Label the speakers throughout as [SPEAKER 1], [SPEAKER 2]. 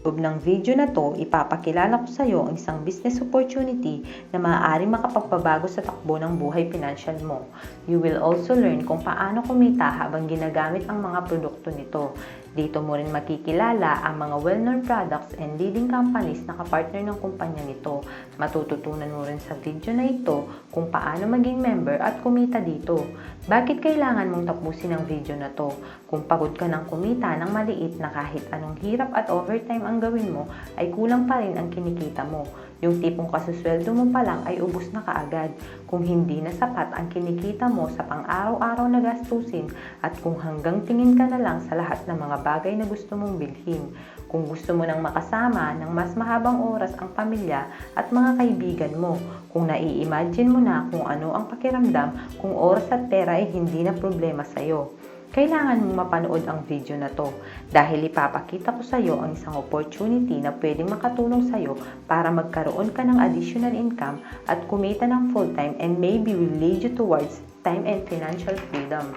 [SPEAKER 1] Loob ng video na to, ipapakilala ko sa iyo ang isang business opportunity na maaaring makapagpabago sa takbo ng buhay financial mo. You will also learn kung paano kumita habang ginagamit ang mga produkto nito. Dito mo rin makikilala ang mga well-known products and leading companies na kapartner ng kumpanya nito. Matututunan mo rin sa video na ito kung paano maging member at kumita dito. Bakit kailangan mong tapusin ang video na to? Kung pagod ka ng kumita ng maliit na kahit anong hirap at overtime ang gawin mo, ay kulang pa rin ang kinikita mo. Yung tipong kasusweldo mo pa lang ay ubos na kaagad. Kung hindi na sapat ang kinikita mo sa pang-araw-araw na gastusin at kung hanggang tingin ka na lang sa lahat ng mga bagay na gusto mong bilhin. Kung gusto mo nang makasama ng mas mahabang oras ang pamilya at mga kaibigan mo. Kung nai-imagine mo na kung ano ang pakiramdam kung oras at pera ay hindi na problema sa'yo. Kailangan mong mapanood ang video na to dahil ipapakita ko sa iyo ang isang opportunity na pwedeng makatulong sa iyo para magkaroon ka ng additional income at kumita ng full-time and maybe will lead you towards time and financial freedom.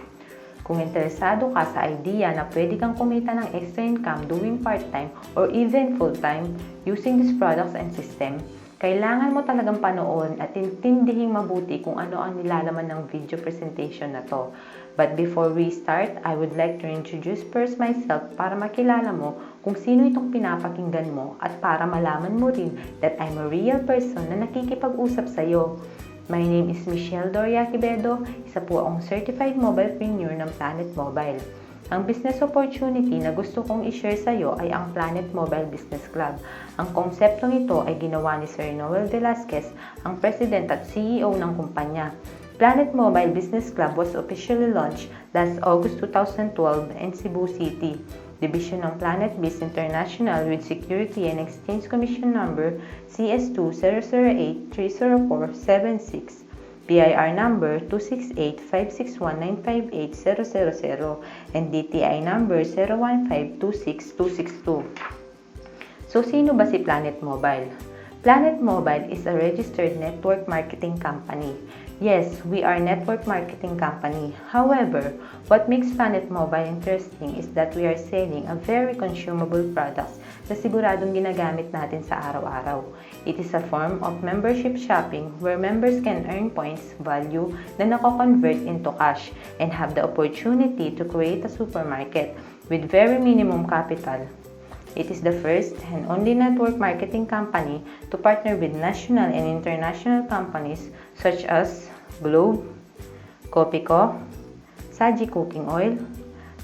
[SPEAKER 1] Kung interesado ka sa idea na pwede kang kumita ng extra income doing part-time or even full-time using these products and system, kailangan mo talagang panoorin at intindihing mabuti kung ano ang nilalaman ng video presentation na to. But before we start, I would like to introduce first myself para makilala mo kung sino itong pinapakinggan mo at para malaman mo rin that I'm a real person na nakikipag-usap sa iyo. My name is Michelle Doria Quevedo, isa po akong certified mobilepreneur ng Planet Mobile. Ang business opportunity na gusto kong i-share sa iyo ay ang Planet Mobile Business Club. Ang konseptong ito ay ginawa ni Sir Noel Velasquez, ang President at CEO ng kumpanya. Planet Mobile Business Club was officially launched last August 2012 in Cebu City. Division ng Planet Biz International with Security and Exchange Commission number CS2008-30476. BIR number 268-561-958-000 and DTI number 015-26262. So, sino ba si Planet Mobile? Planet Mobile is a registered network marketing company. Yes, we are a network marketing company. However, what makes Planet Mobile interesting is that we are selling a very consumable products na siguradong ginagamit natin sa araw-araw. It is a form of membership shopping where members can earn points value na nako-convert into cash and have the opportunity to create a supermarket with very minimum capital. It is the first and only network marketing company to partner with national and international companies such as Globe, Copico, Saji Cooking Oil,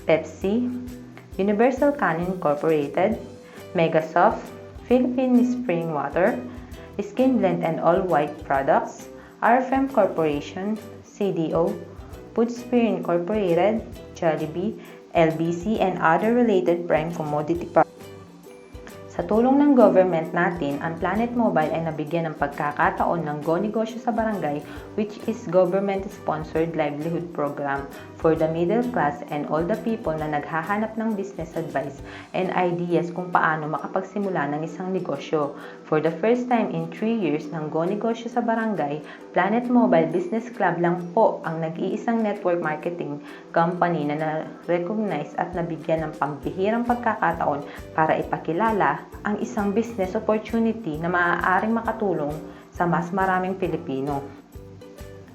[SPEAKER 1] Pepsi, Universal Canon Incorporated, Megasoft, Philippine Spring Water, Skin Blend and All White Products, RFM Corporation, CDO, Foodsphere Incorporated, Jollibee, LBC, and other related prime commodity products. Sa tulong ng government natin, ang Planet Mobile ay nabigyan ng pagkakataon ng Go Negosyo sa Barangay, which is government-sponsored livelihood program for the middle class and all the people na naghahanap ng business advice and ideas kung paano makapagsimula ng isang negosyo. For the first time in 3 years ng Go Negosyo sa Barangay, Planet Mobile Business Club lang po ang nag-iisang network marketing company na na-recognize at nabigyan ng pambihirang pagkakataon para ipakilala ang isang business opportunity na maaaring makatulong sa mas maraming Pilipino.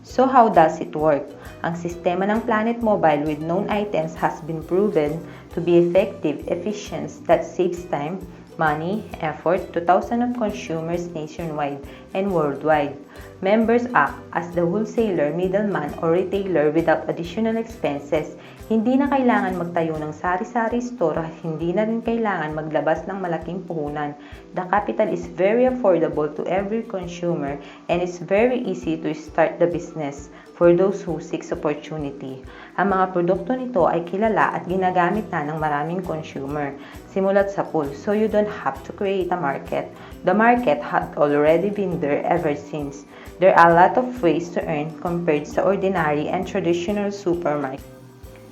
[SPEAKER 1] So how does it work? Ang sistema ng Planet Mobile with known items has been proven to be effective, efficient, that saves time, money, effort to thousands of consumers nationwide and worldwide. Members act as the wholesaler, middleman, or retailer without additional expenses. Hindi na kailangan magtayo ng sari-sari store at hindi na rin kailangan maglabas ng malaking puhunan. The capital is very affordable to every consumer and it's very easy to start the business for those who seek opportunity. Ang mga produkto nito ay kilala at ginagamit na ng maraming consumer, simulat sa pool, so you don't have to create a market. The market had already been there ever since. There are a lot of ways to earn compared sa ordinary and traditional supermarket.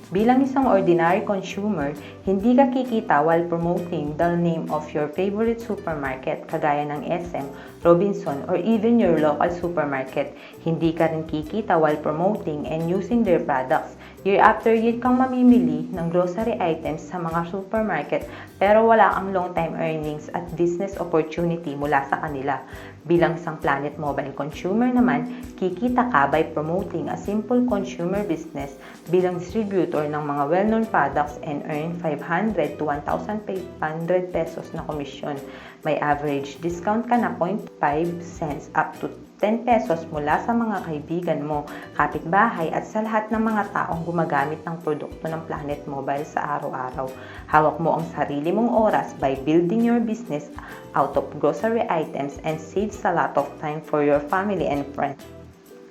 [SPEAKER 1] Bilang isang ordinary consumer, hindi ka kikita while promoting the name of your favorite supermarket kagaya ng SM, Robinson, or even your local supermarket. Hindi ka rin kikita while promoting and using their products. Year after year kang mamimili ng grocery items sa mga supermarket pero wala kang long-time earnings at business opportunity mula sa kanila. Bilang isang Planet Mobile consumer naman, kikita ka by promoting a simple consumer business bilang distributor ng mga well-known products and earn 500 to 1,500 pesos na komisyon. May average discount ka na 0.5 cents up to 10 pesos mula sa mga kaibigan mo, kapitbahay at sa lahat ng mga taong gumagamit ng produkto ng Planet Mobile sa araw-araw. Hawak mo ang sarili mong oras by building your business out of grocery items and saves a lot of time for your family and friends.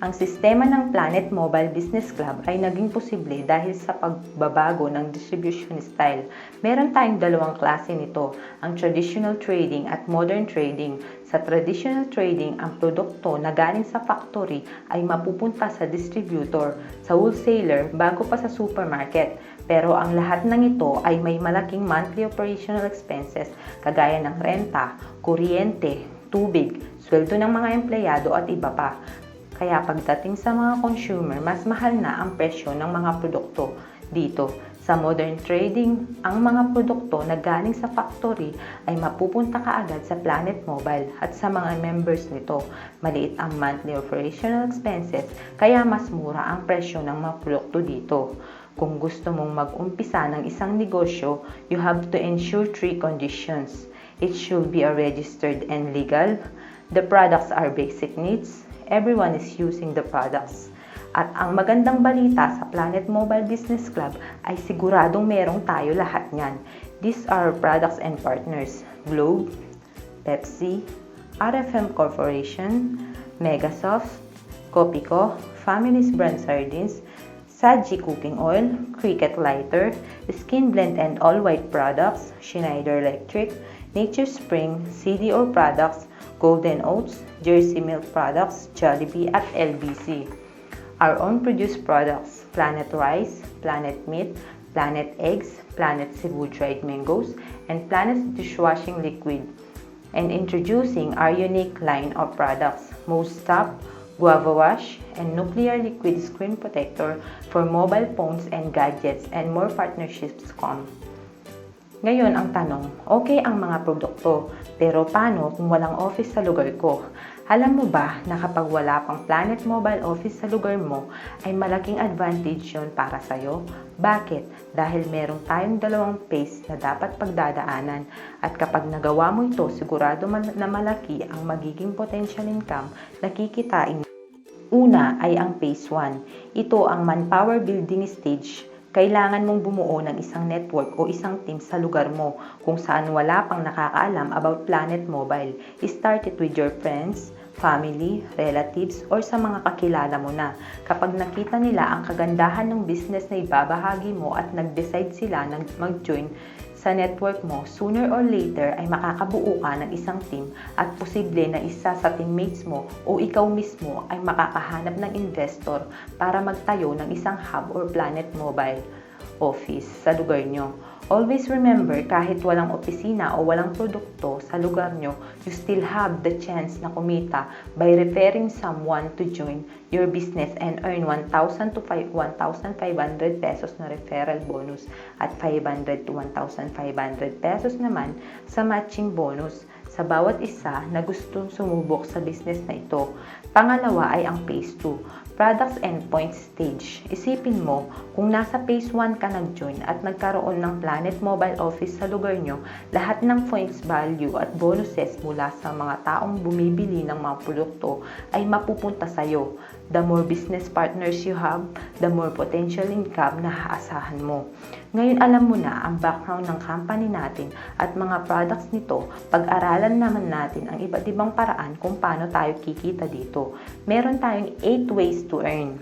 [SPEAKER 1] Ang sistema ng Planet Mobile Business Club ay naging posible dahil sa pagbabago ng distribution style. Meron tayong dalawang klase nito, ang traditional trading at modern trading. Sa traditional trading, ang produkto na galing sa factory ay mapupunta sa distributor, sa wholesaler, bago pa sa supermarket. Pero ang lahat ng ito ay may malaking monthly operational expenses kagaya ng renta, kuryente, tubig, sweldo ng mga empleyado at iba pa. Kaya pagdating sa mga consumer, mas mahal na ang presyo ng mga produkto dito. Sa modern trading, ang mga produkto na galing sa factory ay mapupunta kaagad sa Planet Mobile at sa mga members nito. Maliit ang monthly operational expenses, kaya mas mura ang presyo ng mga produkto dito. Kung gusto mong mag-umpisa ng isang negosyo, you have to ensure 3 conditions. It should be a registered and legal. The products are basic needs. Everyone is using the products. At ang magandang balita sa Planet Mobile Business Club ay siguradong merong tayo lahat niyan. These are products and partners: Globe, Pepsi, RFM Corporation, Megasoft, Copico, Family's Brand Sardines, Saji Cooking Oil, Cricket Lighter, Skin Blend and All White Products, Schneider Electric, Nature Spring, CDO Products, Golden Oats, Jersey Milk Products, Jollibee at LBC. Our own produced products: Planet Rice, Planet Meat, Planet Eggs, Planet Cebu Dried Mangoes, and Planet Dishwashing Liquid. And introducing our unique line of products: Mousse Top, Guava Wash, and Nuclear Liquid Screen Protector for mobile phones and gadgets, and more partnerships come. Ngayon ang tanong, okay ang mga produkto, pero paano kung walang office sa lugar ko? Alam mo ba na kapag wala pang Planet Mobile office sa lugar mo, ay malaking advantage yun para sa'yo? Bakit? Dahil meron tayong dalawang phase na dapat pagdadaanan, at kapag nagawa mo ito, sigurado na malaki ang magiging potential income na kikitain. Una ay ang phase 1. Ito ang manpower building stage. Kailangan mong bumuo ng isang network o isang team sa lugar mo kung saan wala pang nakakaalam about Planet Mobile. Start it with your friends, family, relatives, or sa mga kakilala mo na. Kapag nakita nila ang kagandahan ng business na ibabahagi mo at nag-decide sila na mag-join sa network mo, sooner or later ay makakabuo ka ng isang team at posible na isa sa teammates mo o ikaw mismo ay makakahanap ng investor para magtayo ng isang hub or Planet Mobile office sa lugar nyo. Always remember, kahit walang opisina o walang produkto sa lugar nyo, you still have the chance na kumita by referring someone to join your business and earn 1,000 to 1,500 pesos na referral bonus at 500 to 1,500 pesos naman sa matching bonus sa bawat isa na gustong sumubok sa business na ito. Pangalawa ay ang phase 2. Products and Points Stage. Isipin mo, kung nasa phase 1 ka nag-join at nagkaroon ng Planet Mobile Office sa lugar nyo, lahat ng points value at bonuses mula sa mga taong bumibili ng mga produkto ay mapupunta sa'yo. The more business partners you have, the more potential income na haasahan mo. Ngayon alam mo na ang background ng company natin at mga products nito, pag-aralan naman natin ang iba't ibang paraan kung paano tayo kikita dito. Meron tayong 8 ways to earn.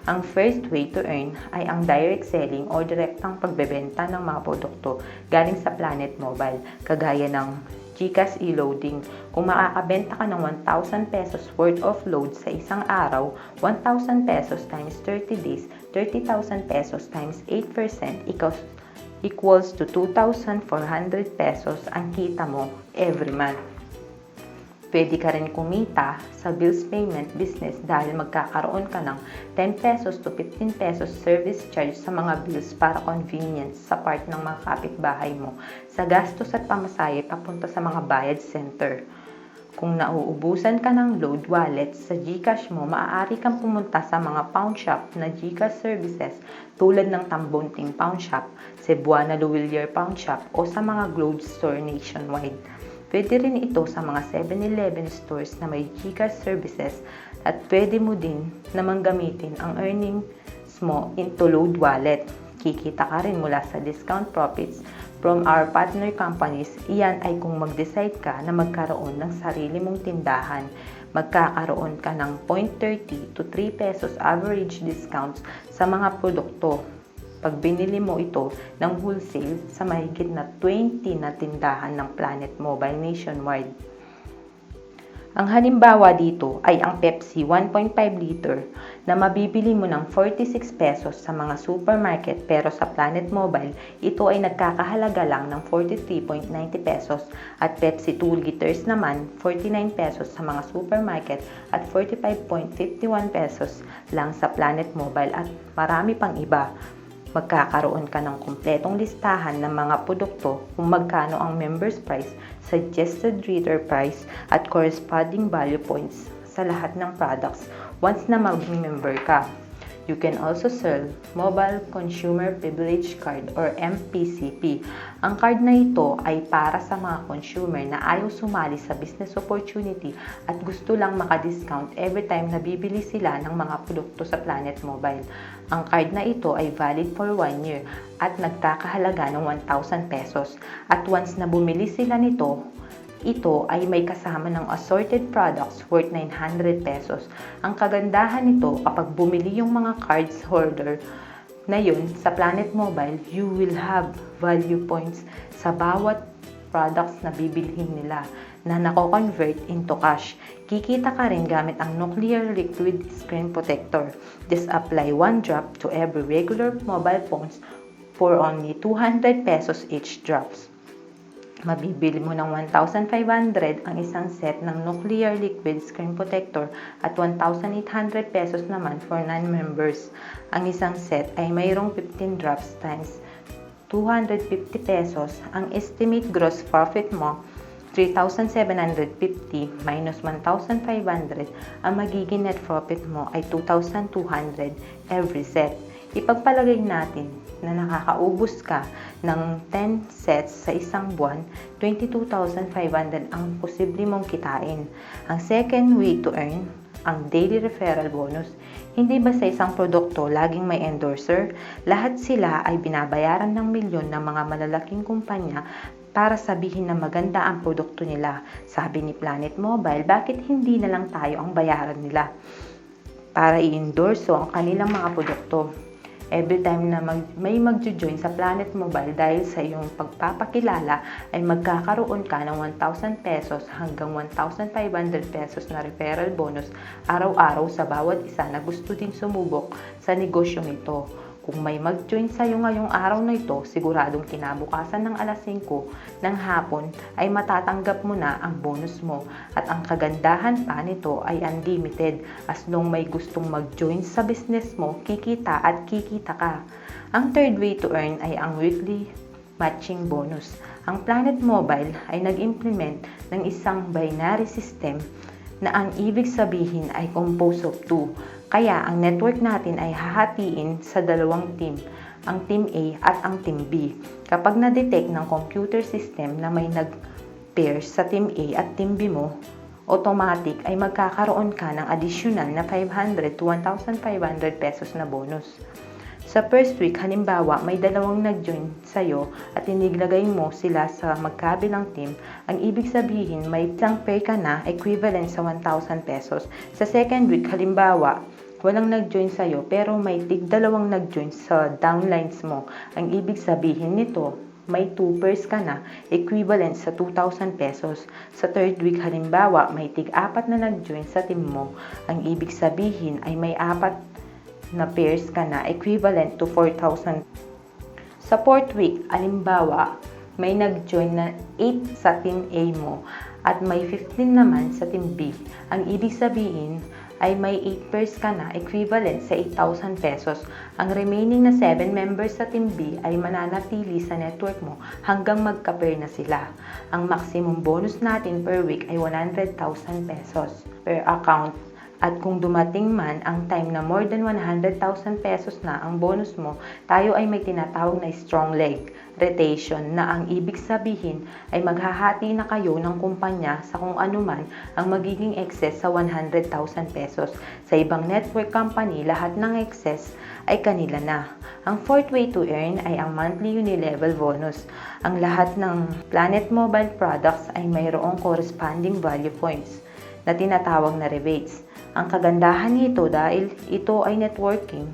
[SPEAKER 1] Ang first way to earn ay ang direct selling o direktang pagbebenta ng mga produkto galing sa Planet Mobile, kagaya ng GCash e-loading. Kung makakabenta ka ng 1,000 pesos worth of load sa isang araw, 1,000 pesos times 30 days, 30,000 pesos times 8% equals to 2,400 pesos ang kita mo every month. Pwede ka rin kumita sa bills payment business dahil magkakaroon ka ng 10 pesos to 15 pesos service charge sa mga bills para convenience sa part ng mga kapitbahay mo sa gastos at pamasahe papunta sa mga bayad center. Kung nauubusan ka ng load wallet sa GCash mo, maaari kang pumunta sa mga pawn shop na GCash services tulad ng Tambunting Pawn Shop, Cebuana Luwilier Pawn Shop o sa mga Globe Store nationwide. Pwede rin ito sa mga 7-Eleven stores na may GCash services at pwede mo din namang gamitin ang earnings mo into load wallet. Kikita ka rin mula sa discount profits from our partner companies. Iyan ay kung mag-decide ka na magkaroon ng sarili mong tindahan. Magkakaroon ka ng 0.30 to 3 pesos average discounts sa mga produkto pag binili mo ito ng wholesale sa mahigit na 20 na tindahan ng Planet Mobile nationwide. Ang halimbawa dito ay ang Pepsi 1.5 liter na mabibili mo ng 46 pesos sa mga supermarket, pero sa Planet Mobile ito ay nagkakahalaga lang ng 43.90 pesos at Pepsi 2 liters naman 49 pesos sa mga supermarket at 45.51 pesos lang sa Planet Mobile at marami pang iba. Magkakaroon ka ng kumpletong listahan ng mga produkto kung magkano ang members price, suggested reader price at corresponding value points sa lahat ng products once na mag-member ka. You can also sell Mobile Consumer Privilege Card or MPCP. Ang card na ito ay para sa mga consumer na ayaw sumali sa business opportunity at gusto lang maka-discount every time na bibili sila ng mga produkto sa Planet Mobile. Ang card na ito ay valid for 1 year at nagkakahalaga ng 1,000 pesos. At once na bumili sila nito, ito ay may kasama ng assorted products worth 900 pesos. Ang kagandahan nito, kapag bumili yung mga cards holder na yun sa Planet Mobile, you will have value points sa bawat products na bibilhin nila na nako-convert into cash. Kikita ka rin gamit ang Nuclear Liquid Screen Protector. This apply 1 drop to every regular mobile phones for only 200 pesos each drops. Mabibili mo ng 1,500 ang isang set ng Nuclear Liquid Screen Protector at 1,800 pesos naman for non-members. Ang isang set ay mayroong 15 drops times 250 pesos. Ang estimate gross profit mo 3,750 minus 1,500. Ang magiging net profit mo ay 2,200 every set. Ipagpalagay natin na nakakaubos ka ng 10 sets sa isang buwan, 22,500 ang posible mong kitain. Ang second way to earn, ang daily referral bonus. Hindi ba sa isang produkto laging may endorser? Lahat sila ay binabayaran ng milyon ng mga malalaking kumpanya para sabihin na maganda ang produkto nila. Sabi ni Planet Mobile, bakit hindi na lang tayo ang bayaran nila para i-endorso ang kanilang mga produkto? Every time na may magjo-join sa Planet Mobile dahil sa iyong pagpapakilala ay magkakaroon ka ng 1,000 pesos hanggang 1,500 pesos na referral bonus araw-araw sa bawat isa na gusto din sumubok sa negosyong ito. Kung may mag-join sa iyo ngayong araw na ito, siguradong kinabukasan ng alas 5 ng hapon ay matatanggap mo na ang bonus mo. At ang kagandahan pa nito ay unlimited. As long may gustong mag-join sa business mo, kikita at kikita ka. Ang third way to earn ay ang weekly matching bonus. Ang Planet Mobile ay nag-implement ng isang binary system na ang ibig sabihin ay composed of 2. Kaya ang network natin ay hahatiin sa dalawang team, ang Team A at ang Team B. Kapag na-detect ng computer system na may nag-pairs sa Team A at Team B mo, automatic ay magkakaroon ka ng additional na 500 to 1,500 pesos na bonus. Sa first week, halimbawa, may dalawang nag-join sa'yo at iniglagay mo sila sa magkabilang team, ang ibig sabihin may isang pair ka na equivalent sa 1,000 pesos. Sa second week, halimbawa, walang nag-join sa'yo pero may tig-dalawang nag-join sa downlines mo. Ang ibig sabihin nito, may 2 pairs ka na equivalent sa 2,000 pesos. Sa third week, halimbawa, may tig-4 na nag-join sa team mo. Ang ibig sabihin ay may 4 na pairs ka na equivalent to 4,000. Sa fourth week, halimbawa, may nag-join na 8 sa Team A mo at may 15 naman sa Team B. Ang ibig sabihin ay may 8 pairs ka na equivalent sa 8,000 pesos. Ang remaining na 7 members sa Team B ay mananatili sa network mo hanggang magka-pair na sila. Ang maximum bonus natin per week ay 100,000 pesos per account. At kung dumating man ang time na more than 100,000 pesos na ang bonus mo, tayo ay may tinatawag na strong leg rotation na ang ibig sabihin ay maghahati na kayo ng kumpanya sa kung ano man ang magiging excess sa 100,000 pesos. Sa ibang network company, lahat ng excess ay kanila na. Ang fourth way to earn ay ang monthly unilevel bonus. Ang lahat ng Planet Mobile products ay mayroong corresponding value points na tinatawag na rebates. Ang kagandahan nito dahil ito ay networking,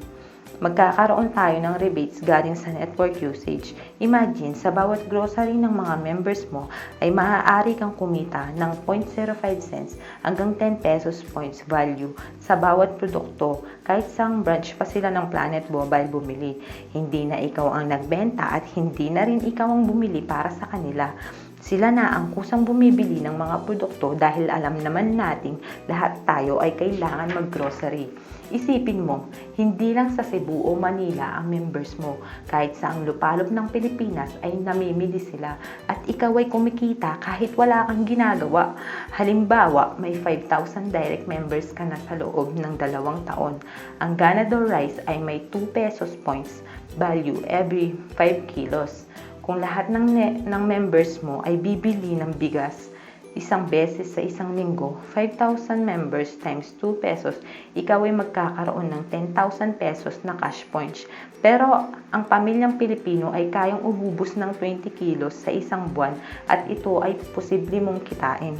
[SPEAKER 1] magkakaroon tayo ng rebates galing sa network usage. Imagine, sa bawat grocery ng mga members mo ay maaari kang kumita ng 0.05 cents hanggang 10 pesos points value sa bawat produkto kahit sang branch pa sila ng Planet Mobile bumili. Hindi na ikaw ang nagbenta at hindi na rin ikaw ang bumili para sa kanila. Sila na ang kusang bumibili ng mga produkto dahil alam naman nating lahat tayo ay kailangan mag-grocery. Isipin mo, hindi lang sa Cebu o Manila ang members mo. Kahit sa ang lupalop ng Pilipinas ay namimili sila at ikaw ay kumikita kahit wala kang ginagawa. Halimbawa, may 5,000 direct members ka na sa loob ng 2 taon. Ang Ganador Rice ay may 2 pesos points value every 5 kilos. Kung lahat ng members mo ay bibili ng bigas isang beses sa isang linggo, 5,000 members times 2 pesos, ikaw ay magkakaroon ng 10,000 pesos na cash points. Pero ang pamilyang Pilipino ay kayang ububos ng 20 kilos sa isang buwan at ito ay posible mong kitain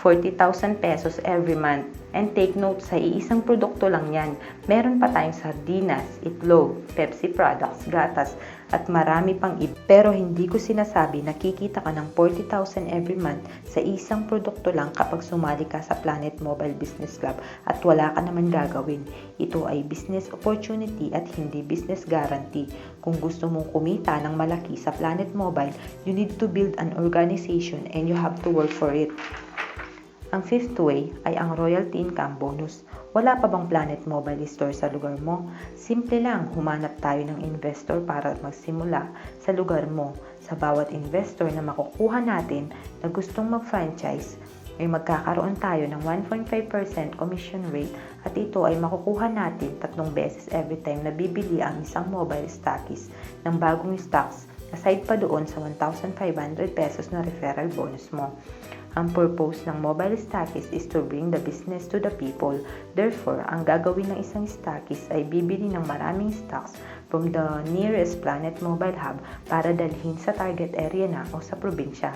[SPEAKER 1] 40,000 pesos every month. And take note, sa iisang produkto lang yan. Meron pa tayong sardinas, itlog, Pepsi products, gatas, at marami pang iba. Pero hindi ko sinasabi na kikita ka ng 40,000 every month sa isang produkto lang kapag sumali ka sa Planet Mobile Business Club at wala ka naman gagawin. Ito ay business opportunity at hindi business guarantee. Kung gusto mong kumita ng malaki sa Planet Mobile, you need to build an organization and you have to work for it. Ang fifth way ay ang royalty income bonus. Wala pa bang Planet Mobile store sa lugar mo? Simple lang, humanap tayo ng investor para magsimula sa lugar mo. Sa bawat investor na makukuha natin na gustong mag-franchise, ay magkakaroon tayo ng 1.5% commission rate at ito ay makukuha natin 3 beses every time na bibili ang isang mobile stockist ng bagong stocks, aside pa doon sa 1,500 pesos na referral bonus mo. Ang purpose ng mobile stockist is to bring the business to the people. Therefore, ang gagawin ng isang stockist ay bibili ng maraming stocks from the nearest Planet Mobile Hub para dalhin sa target area na o sa probinsya.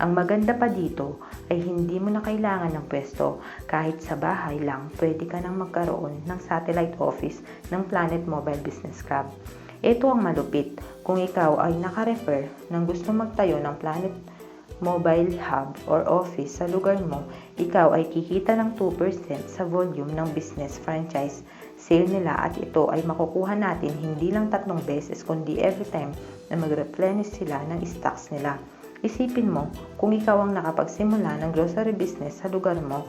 [SPEAKER 1] Ang maganda pa dito ay hindi mo na kailangan ng pwesto. Kahit sa bahay lang, pwede ka nang magkaroon ng satellite office ng Planet Mobile Business Club. Ito ang malupit. Kung ikaw ay naka-refer ng gusto magtayo ng Planet Mobile Hub or office sa lugar mo, ikaw ay kikita ng 2% sa volume ng business franchise sale nila at ito ay makukuha natin hindi lang 3 beses kundi every time na mag-replenish sila ng stocks nila. Isipin mo, kung ikaw ang nakapagsimula ng grocery business sa lugar mo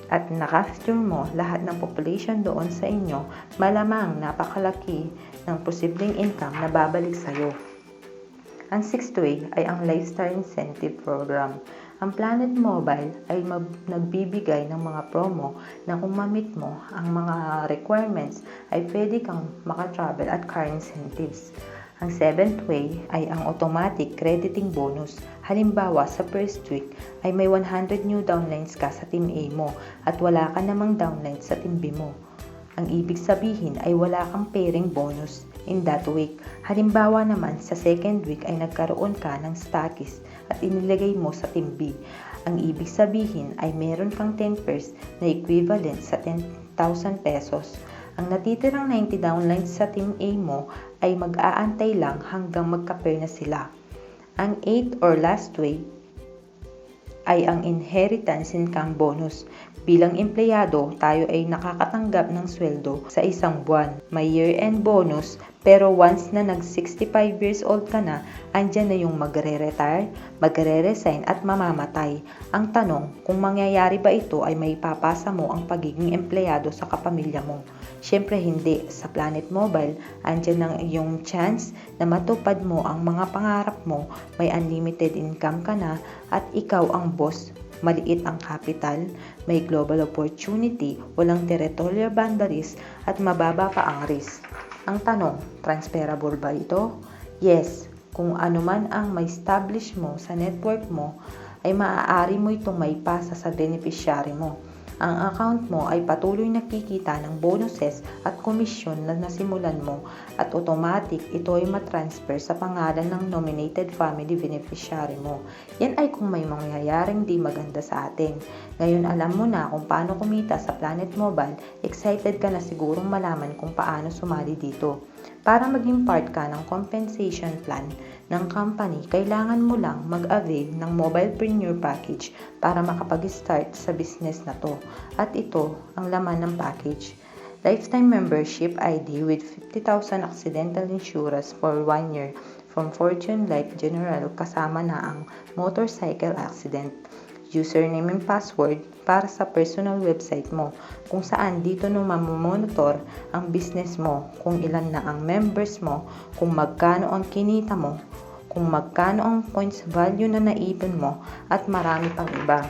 [SPEAKER 1] at nakafture mo lahat ng population doon sa inyo, malamang napakalaki ng posibleng income na babalik sa'yo. Ang sixth way ay ang Lifestyle Incentive Program. Ang Planet Mobile ay nagbibigay ng mga promo na kung ma-meet mo ang mga requirements ay pwede kang maka-travel at car incentives. Ang seventh way ay ang automatic crediting bonus. Halimbawa, sa first week ay may 100 new downlines ka sa Team A mo at wala ka namang downlines sa Team B mo. Ang ibig sabihin ay wala kang pairing bonus in that week. Halimbawa naman, sa second week ay nagkaroon ka ng stockist at inilagay mo sa Team B. Ang ibig sabihin ay meron kang 10 pairs na equivalent sa 10,000 pesos. Ang natitirang 90 downlines sa Team A mo ay mag-aantay lang hanggang magka-pair na sila. Ang 8th or last way ay ang inheritance income bonus. Bilang empleyado, tayo ay nakakatanggap ng sweldo sa isang buwan. May year-end bonus Pero once na nag 65 years old ka na, andyan na yung magre-retire, magre-resign at mamamatay. Ang tanong, kung mangyayari ba ito ay may papasa mo ang pagiging empleyado sa kapamilya mo? Siyempre hindi. Sa Planet Mobile, andyan ang iyong chance na matupad mo ang mga pangarap mo, may unlimited income ka na at ikaw ang boss. Maliit ang capital, may global opportunity, walang territorial boundaries at mababa pa ang risk. Ang tanong, transferable ba ito? Yes, kung ano man ang may establish mo sa network mo, ay maaari mo itong maipasa sa beneficiary mo. Ang account mo ay patuloy nakikita ng bonuses at komisyon na nasimulan mo at automatic ito ay matransfer sa pangalan ng nominated family beneficiary mo. Yan ay kung may mangyayaring di maganda sa atin. Ngayon alam mo na kung paano kumita sa Planet Mobile, excited ka na sigurong malaman kung paano sumali dito. Para maging part ka ng compensation plan ng company, kailangan mo lang mag-avail ng Mobilepreneur Package para makapag-start sa business na to. At ito ang laman ng package. Lifetime membership ID with 50,000 accidental insurance for 1 year from Fortune Life General kasama na ang motorcycle accident. Username and password para sa personal website mo kung saan dito no mamomonitor ang business mo, kung ilan na ang members mo, kung magkano ang kinita mo, kung magkano ang points value na naipon mo at marami pang iba.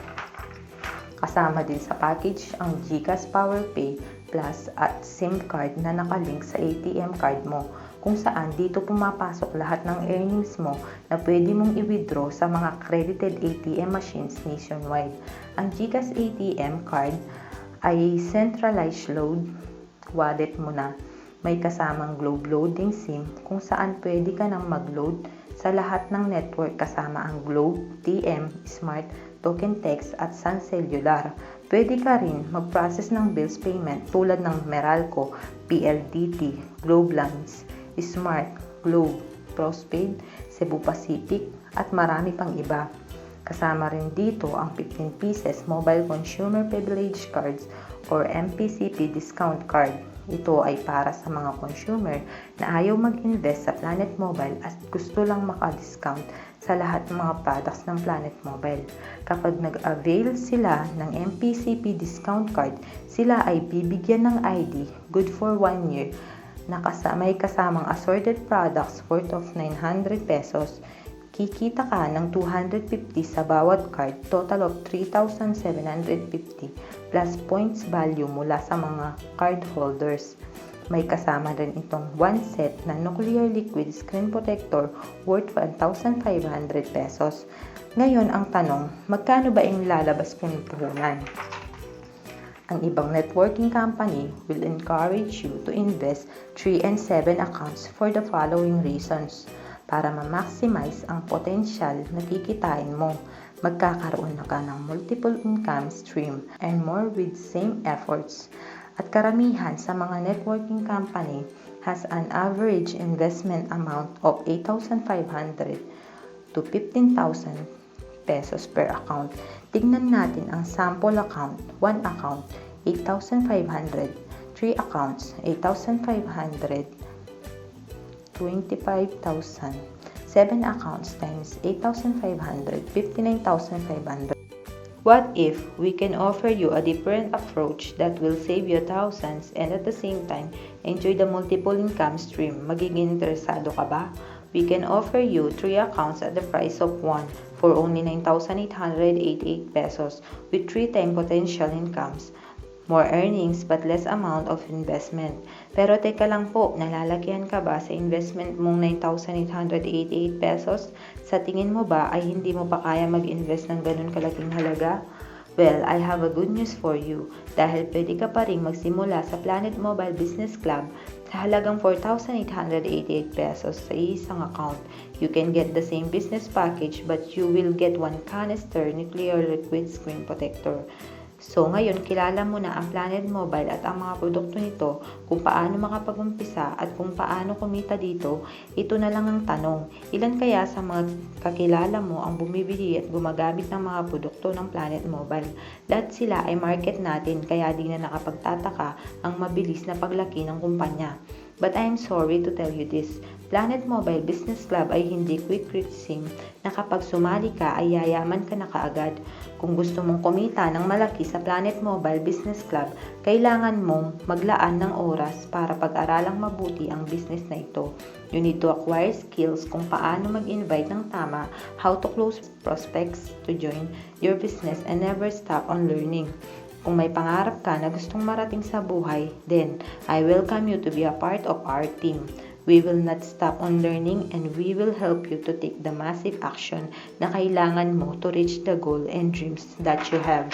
[SPEAKER 1] Kasama din sa package ang GCash PowerPay Plus at SIM card na nakalink sa ATM card mo kung saan dito pumapasok lahat ng earnings mo na pwede mong i-withdraw sa mga credited ATM machines nationwide. Ang GCash ATM card ay centralized load wallet mo na. May kasamang globe loading SIM kung saan pwede ka nang mag-load sa lahat ng network kasama ang Globe, TM, Smart, Token Text at Sun Cellular. Pwede ka rin mag-process ng bills payment tulad ng Meralco, PLDT, Globe Lines, Smart, Globe, Postpaid, Cebu Pacific at marami pang iba. Kasama rin dito ang 15 pieces Mobile Consumer Privilege Cards or MPCP discount card. Ito ay para sa mga consumer na ayaw mag-invest sa Planet Mobile at gusto lang maka-discount sa lahat ng mga products ng Planet Mobile. Kapag nag-avail sila ng MPCP discount card, sila ay bibigyan ng ID good for 1 year na may kasamang assorted products worth of 900 pesos. Kikita ka ng 250 sa bawat card, total of 3,750 plus points value mula sa mga card holders. May kasama rin itong 1 set na nuclear liquid screen protector worth 1,500 pesos. Ngayon ang tanong, magkano ba ang lalabas kong puhunan? Ang ibang networking company will encourage you to invest 3 and 7 accounts for the following reasons. Para ma-maximize ang potensyal na kikitain mo, magkakaroon na ka ng multiple income stream and more with same efforts. At karamihan sa mga networking company has an average investment amount of 8,500 to 15,000 pesos per account. Tignan natin ang sample account. 1 account, 8,500. 3 accounts, 8,500. 25,000. 7 accounts times 8,500, 59,500. What if we can offer you a different approach that will save you thousands and at the same time enjoy the multiple income stream? Magiging interesado ka ba? We can offer you 3 accounts at the price of 1 for only 9,888 pesos with 3 times potential incomes. More earnings but less amount of investment. Pero teka lang po, nalalakihan ka ba sa investment mong 9,888 pesos? Sa tingin mo ba ay hindi mo pa kaya mag-invest ng ganun kalaking halaga? Well, I have a good news for you dahil pwede ka pa rin magsimula sa Planet Mobile Business Club sa halagang 4,888 pesos sa isang account. You can get the same business package but you will get 1 canister nuclear liquid screen protector. So ngayon, kilala mo na ang Planet Mobile at ang mga produkto nito, kung paano makapag-umpisa at kung paano kumita dito. Ito na lang ang tanong, ilan kaya sa mga kakilala mo ang bumibili at gumagamit ng mga produkto ng Planet Mobile? Lahat sila ay market natin kaya di na nakapagtataka ang mabilis na paglaki ng kumpanya. But I am sorry to tell you this, Planet Mobile Business Club ay hindi quick criticism na kapag sumali ka ay yayaman ka na kaagad. Kung gusto mong kumita ng malaki sa Planet Mobile Business Club, kailangan mong maglaan ng oras para pag-aralang mabuti ang business na ito. You need to acquire skills kung paano mag-invite ng tama, how to close prospects to join your business, and never stop on learning. Kung may pangarap ka na gustong marating sa buhay, then I welcome you to be a part of our team. We will not stop on learning and we will help you to take the massive action na kailangan mo to reach the goal and dreams that you have.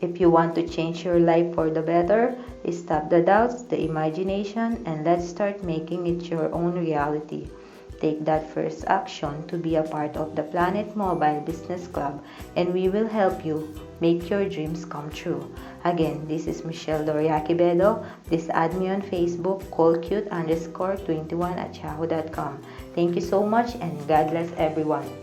[SPEAKER 1] If you want to change your life for the better, stop the doubts, the imagination, and let's start making it your own reality. Take that first action to be a part of the Planet Mobile Business Club, and we will help you make your dreams come true. Again, this is Michelle Doriaki Bedo. Please add me on Facebook, callcute_21@yahoo.com. Thank you so much and God bless everyone.